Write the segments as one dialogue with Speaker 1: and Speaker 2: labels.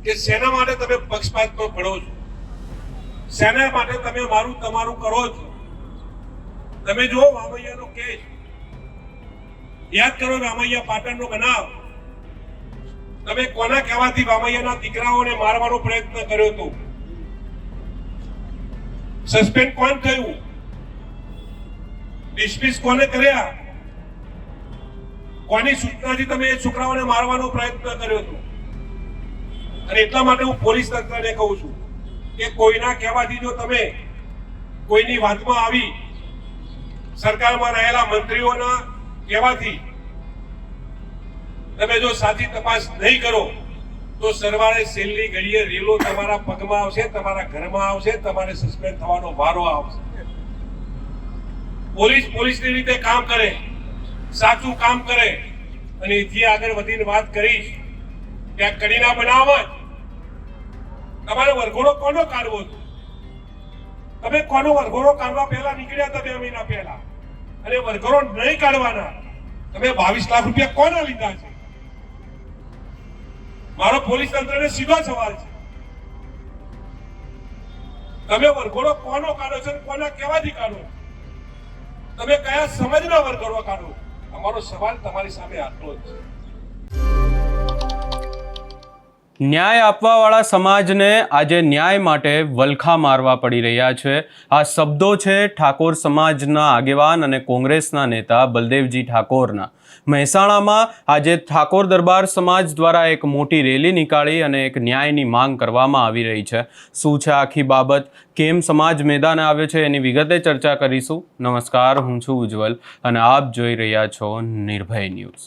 Speaker 1: કે શેના માટે તમે પક્ષપાતમાં પડો છો, શેના માટે તમે મારું તમારું કરો છો. તમે જો વામૈયાનો કેસ યાદ કરો, વામૈયા પાટણનો બનાવ. તમે કોના કહેવાથી વામૈયાના દીકરાઓને મારવાનો પ્રયત્ન કર્યો હતો? સસ્પેન્ડ કોણ થયું? ડિસમિસ કોને કર્યા? કોની સૂચનાથી તમે એ છોકરાઓને મારવાનો પ્રયત્ન કર્યો હતો? અને એટલા માટે હું પોલીસ તંત્રને કહું છું કે કોઈના કહેવાથી જો તમે કોઈની વાતમાં આવી, સરકારમાં રહેલા મંત્રીઓના કહેવાથી તમે જો સાચી તપાસ નહીં કરો તો સરવાળે છેલ્લી ઘડીએ રેલો તમારા પગમાં આવશે, તમારા ઘરમાં આવશે, તમારે સસ્પેન્ડ થવાનો વારો આવશે. પોલીસની રીતે કામ કરે, સાચું કામ કરે. અને એથી આગળ વધીને વાત કરીશ કે આ કડીના બનાવમાં તમારે વરઘોડો કોનો કાઢવો હતો? તમે કોનો વરઘોડો કાઢવા પહેલા નીકળ્યા હતા 2 મહિના પહેલા, અને વરઘોડો નહીં કાઢવાના તમે 22 લાખ રૂપિયા કોના લીધા છે? મારો પોલીસ તંત્રને સીધો સવાલ છે, તમે વરઘોડો કોનો કાઢો છો, કોના કહેવાથી કાઢો? તમે કયા સમજના વરઘોડો કાઢો? અમારો સવાલ તમારી સામે આટલો જ છે.
Speaker 2: ન્યાય આપવાવાળા સમાજને આજે ન્યાય માટે વલખા મારવા પડી રહ્યા છે. આ શબ્દો છે ઠાકોર સમાજના આગેવાન અને કોંગ્રેસના નેતા બલદેવજી ઠાકોરના. મહેસાણામાં આજે ઠાકોર દરબાર સમાજ દ્વારા એક મોટી રેલી નીકાળી અને એક ન્યાયની માંગ કરવામાં આવી રહી છે. શું છે આખી બાબત, કેમ સમાજ મેદાને આવ્યો છે, એની વિગતે ચર્ચા કરીશું. નમસ્કાર, હું છું ઉજ્જવલ અને આપ જોઈ રહ્યા છો નિર્ભય ન્યૂઝ.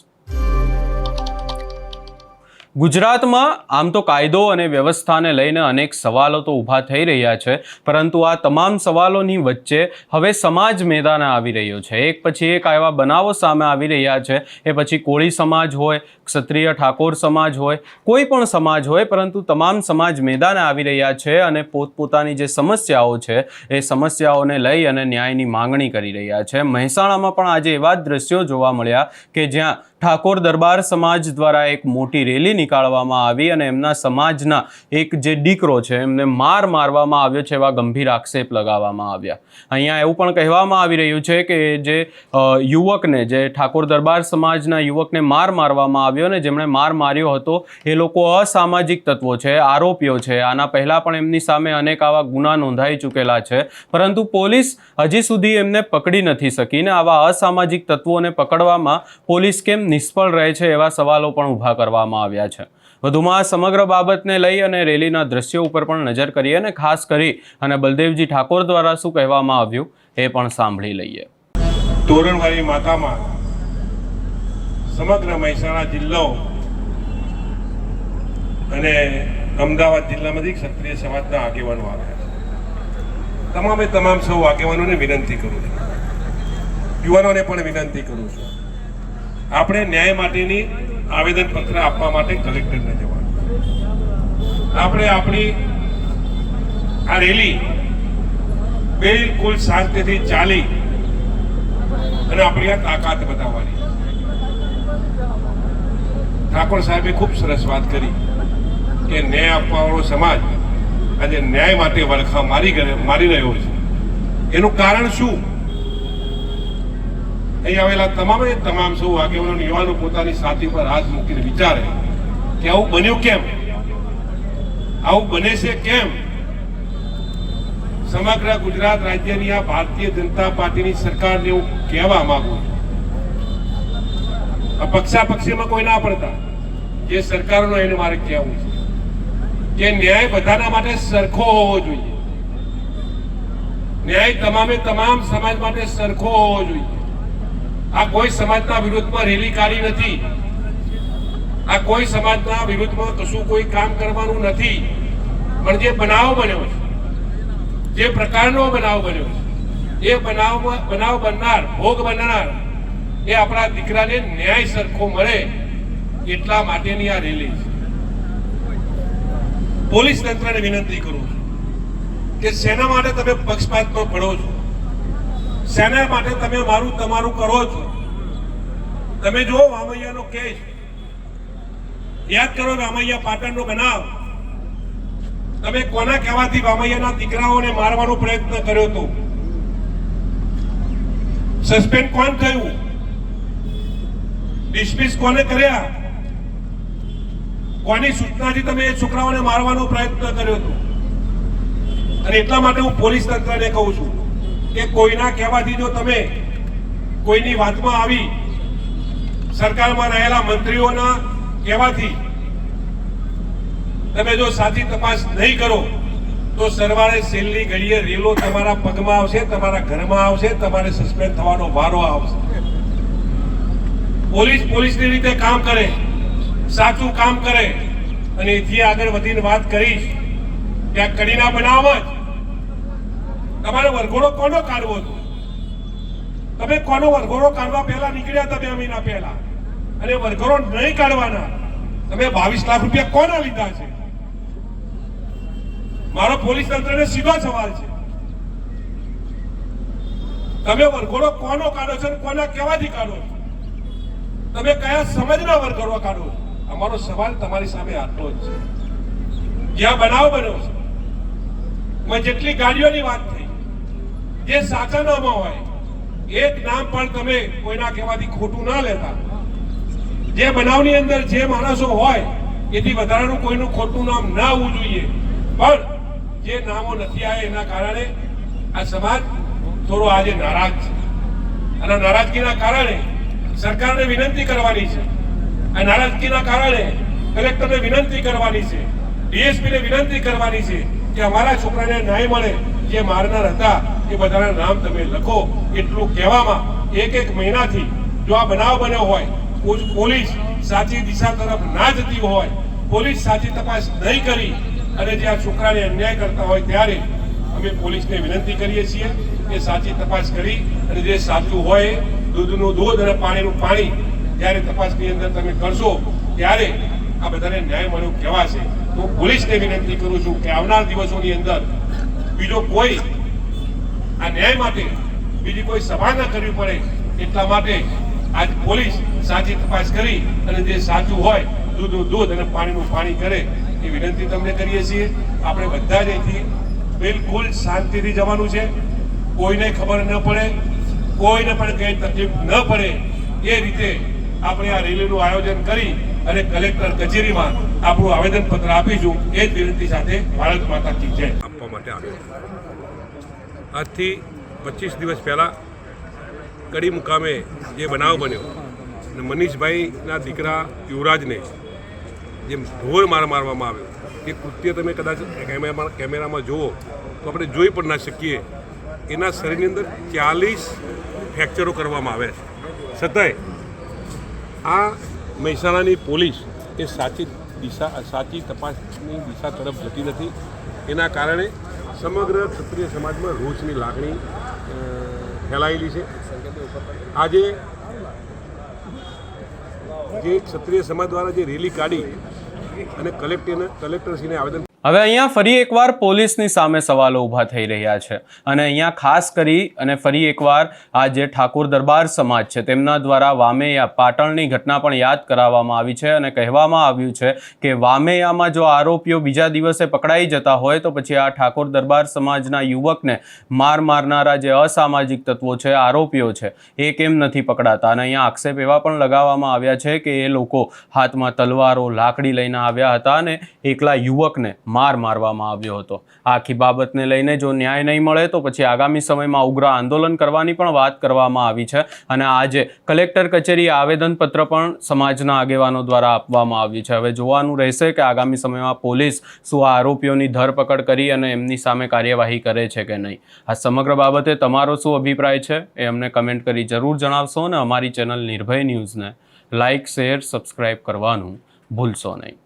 Speaker 2: ગુજરાતમાં આમ તો કાયદો અને વ્યવસ્થાને લઈને અનેક સવાલો તો ઊભા થઈ રહ્યા છે, પરંતુ આ તમામ સવાલોની વચ્ચે હવે સમાજ મેદાને આવી રહ્યો છે. એક પછી એક એવા બનાવો સામે આવી રહ્યા છે. એ પછી કોળી સમાજ હોય, ક્ષત્રિય ઠાકોર સમાજ હોય, કોઈ પણ સમાજ હોય, પરંતુ તમામ સમાજ મેદાને આવી રહ્યા છે અને પોતપોતાની જે સમસ્યાઓ છે એ સમસ્યાઓને લઈ અને ન્યાયની માંગણી કરી રહ્યા છે. મહેસાણામાં પણ આજે એવા જ દ્રશ્યો જોવા મળ્યા કે જ્યાં ઠાકોર દરબાર સમાજ દ્વારા એક મોટી રેલી નીકાળવામાં આવી અને એમના સમાજના એક જે દીકરો છે એમને મારવામાં આવ્યો છે, એવા ગંભીર આક્ષેપ લગાવવામાં આવ્યા. અહીંયા એવું પણ કહેવામાં આવી રહ્યું છે કે જે યુવકને, જે ઠાકોર દરબાર સમાજના યુવકને મારવામાં આવ્યો ને જેમણે માર્યો હતો એ લોકો અસામાજિક તત્વો છે, આરોપીઓ છે. આના પહેલાં પણ એમની સામે અનેક આવા ગુના નોંધાઈ ચૂકેલા છે, પરંતુ પોલીસ હજી સુધી એમને પકડી નથી શકી ને આવા અસામાજિક તત્વોને પકડવામાં પોલીસ કેમ નિષ્ફળ રહે છે એવા સવાલો પણ ઊભા કરવામાં આવ્યા છે. વધુમાં સમગ્ર બાબતને લઈ અને રેલીના દ્રશ્યો ઉપર પણ નજર કરીએ અને ખાસ કરી અને બલદેવજી ઠાકોર દ્વારા શું કહેવામાં આવ્યું એ પણ સાંભળી લઈએ.
Speaker 1: તોરણવાળી માતામાં સમગ્ર મહેસાણા જિલ્લો અને અમદાવાદ જિલ્લામાંથી ક્ષત્રિય સમાજના આગેવાનો આવ્યા છે. તમામ સૌ આગેવાનોને વિનંતી કરું છું, યુવાનોને પણ વિનંતી કરું છું, આપણે ન્યાય માટેની આવેદનપત્ર આપવા માટે કલેક્ટરને જવાનું. આપણે આપણી આ રેલી બિલકુલ શાંતિથી ચાલી અને આપણી આ તાકાત બતાવવાની. ઠાકોર સાહેબે ખૂબ સરસ વાત કરી કે ન્યાય આપવાવાળો સમાજ આજે ન્યાય માટે વલખા મારી રહ્યો છે. એનું કારણ શું? અહીં આવેલા તમામ સૌ આગેવાનો, યુવાનો પોતાની છાતી પર હાથ મૂકીને વિચારે કે આવું બન્યું કેમ, આવું બને છે કેમ? સમગ્ર ગુજરાત રાજ્યની આ ભારતીય જનતા પાર્ટીની સરકારને હું કહેવા માંગુ છું, પક્ષાપક્ષીમાં કોઈ ના પડતા, જે સરકારનો એને મારે કહેવું છે કે ન્યાય બધાના માટે સરખો હોવો જોઈએ. ન્યાય તમામ સમાજ માટે સરખો હોવો જોઈએ. આ કોઈ સમાજના વિરુદ્ધમાં રેલી કાઢી નથી, આ કોઈ સમાજના વિરુદ્ધમાં કશું કોઈ કામ કરવાનું નથી. પણ જે બનાવ બન્યો છે, જે પ્રકારનો બનાવ બન્યો છે, એ બનાવ બનનાર, ભોગ બનનાર એ આપણા દીકરાને ન્યાય સરખો મળે એટલા માટેની આ રેલી છે. પોલીસ તંત્રને વિનંતી કરું છું કે શેના માટે તમે પક્ષપાતમાં પડો છો, શેના માટે તમે મારું તમારું કરો છો? તમે જો વામૈયાનો કેસ યાદ કરો, વામૈયા પાટણનો બનાવ. તમે કોના કહેવાથી વામૈયાના દીકરાઓને મારવાનો પ્રયત્ન કર્યો હતો? સસ્પેન્ડ કોણ થયું? ડિસમિસ કોને કર્યા? કોની સૂચનાથી તમે એ છોકરાઓને મારવાનો પ્રયત્ન કર્યો હતો? અને એટલા માટે હું પોલીસ તંત્રને કહું છું કે કોઈના કહેવાથી જો તમે કોઈની વાતમાં આવી, સરકારમાં રહેલા મંત્રીઓના કહેવાથી તમે જો સાચી તપાસ નહીં કરો તો સરવાળે છેલ્લી ઘડીએ રેલો તમારા પગમાં આવશે, તમારા ઘરમાં આવશે, તમારે સસ્પેન્ડ થવાનો વારો આવશે. પોલીસની રીતે કામ કરે, સાચું કામ કરે. અને એથી આગળ વધીને વાત કરીશ કે આ કડીના બનાવમાં તમારે વરઘોડો કોનો કાઢવો હતો? તમે કોનો વરઘોડો કાઢવા પહેલા નીકળ્યા હતા 2 મહિના પહેલા, અને વરઘોડો નહીં કાઢવાના તમે 22 લાખ રૂપિયા કોના લીધા છે? મારો પોલીસ તંત્રને સીધો સવાલ છે, તમે વરઘોડો કોનો કાઢો છો? કોના કહેવાથી કાઢો છો? તમે કયા સમજના વરઘોડો કાઢો છો? અમારો સવાલ તમારી સામે આટલો જ છે. જ્યાં બનાવ બન્યો છે, મેં જેટલી ગાડીઓની વાત થઈ, જે સાચા નામો હોય, એક નામ પણ તમે કોઈના કહેવાથી ખોટું ના લેતા. જે બનાવની અંદર જે માણસો હોય એથી વધારાનું કોઈનું ખોટું નામ ના આવવું જોઈએ. પણ જે નામો નથી આવ્યા એના કારણે આ સમાજ થોડો આજે નારાજ છે. અને નારાજગીના કારણે સરકારને વિનંતી કરવાની છે. આ નારાજગીના કારણે કલેક્ટરને વિનંતી કરવાની છે, ડીએસપીને વિનંતી કરવાની છે કે અમારા છોકરાને ન્યાય મળે. જે મારનાર હતા એ બધાના નામ તમે લખો. એટલું કહેવામાં 1 મહિનાથી જો આ બનાવ બન્યો હોય, પોલીસ સાચી દિશા તરફ ના જતી હોય, પોલીસ સાચી તપાસ નહીં કરી અને જે આ છોકરાને અન્યાય કરતા હોય, ત્યારે અમે પોલીસને વિનંતી કરીએ છીએ કે સાચી તપાસ કરી અને જે સાચું હોય, દૂધનું દૂધ અને પાણીનું પાણી, જ્યારે તપાસની અંદર તમે કરશો ત્યારે આ બધાને ન્યાય મળ્યો કહેવાશે. તો પોલીસને વિનંતી કરું છું કે આવનાર દિવસોની અંદર બીજો કોઈ આ ન્યાય માટે બીજી કોઈ સભા ન કરવી પડે, એટલા માટે આજ પોલીસ સાચી તપાસ કરી અને જે સાચું હોય દૂધનું દૂધ અને પાણીનું પાણી કરે એ વિનંતી તમને કરીએ છીએ. આપણે બધા જ અહીંથી બિલકુલ શાંતિથી જવાનું છે. કોઈને ખબર ન પડે, કોઈને પણ કઈ તકલીફ ન પડે એ રીતે આપણે આ રેલીનું આયોજન કરી અને કલેક્ટર કચેરીમાં આપણું આવેદનપત્ર આપીશું. એ જ વિનંતી સાથે ભારત માતા કી જય આપવા માટે આવ્યો. આજથી 25 દિવસ પહેલાં કડી મુકામે જે બનાવ બન્યો અને મનીષભાઈના દીકરા યુવરાજને જે ઢોર મારવામાં આવ્યો, એ કૃત્ય તમે કદાચ કેમેરામાં જુઓ તો આપણે જોઈ પણ ના શકીએ. એના શરીરની અંદર 40 ફ્રેક્ચરો કરવામાં આવ્યા છે. છતાંય આ મહેસાણાની પોલીસ એ સાચી તપાસની દિશા તરફ જતી નથી. એના કારણે સમગ્ર ક્ષત્રિય સમાજમાં રોષની લાગણી ફેલાયેલી છે. આજે જે ક્ષત્રિય સમાજ દ્વારા જે રેલી કાઢી અને કલેક્ટરશ્રીને આવેદન,
Speaker 2: હવે અહીંયા ફરી એકવાર પોલીસની સામે સવાલો ઊભા થઈ રહ્યા છે. અને અહીંયા ખાસ કરી અને ફરી એકવાર આ જે ઠાકોર દરબાર સમાજ છે તેમના દ્વારા વામેયા પાટણની ઘટના પણ યાદ કરાવવામાં આવી છે અને કહેવામાં આવ્યું છે કે વામેયામાં જો આરોપીઓ બીજા દિવસે પકડાઈ જતા હોય તો પછી આ ઠાકોર દરબાર સમાજના યુવકને મારનારા જે અસામાજિક તત્વો છે, આરોપીઓ છે, એ કેમ નથી પકડાતા. અને અહીંયા આક્ષેપ એવા પણ લગાવવામાં આવ્યા છે કે એ લોકો હાથમાં તલવારો, લાકડી લઈને આવ્યા હતા અને એકલા યુવકને મારવામાં આવ્યો હતો. આખી બાબતને લઈને જો ન્યાય નહીં મળે તો પછી આગામી સમયમાં ઉગ્ર આંદોલન કરવાની પણ વાત કરવામાં આવી છે. અને આજે કલેક્ટર કચેરીએ આવેદનપત્ર પણ સમાજના આગેવાનો દ્વારા આપવામાં આવ્યું છે. હવે જોવાનું રહેશે કે આગામી સમયમાં પોલીસ શું આ આરોપીઓની ધરપકડ કરી અને એમની સામે કાર્યવાહી કરે છે કે નહીં. આ સમગ્ર બાબતે તમારો શું અભિપ્રાય છે એ અમને કમેન્ટ કરી જરૂર જણાવશો અને અમારી ચેનલ નિર્ભય ન્યૂઝને લાઇક, શેર, સબસ્ક્રાઇબ કરવાનું ભૂલશો નહીં.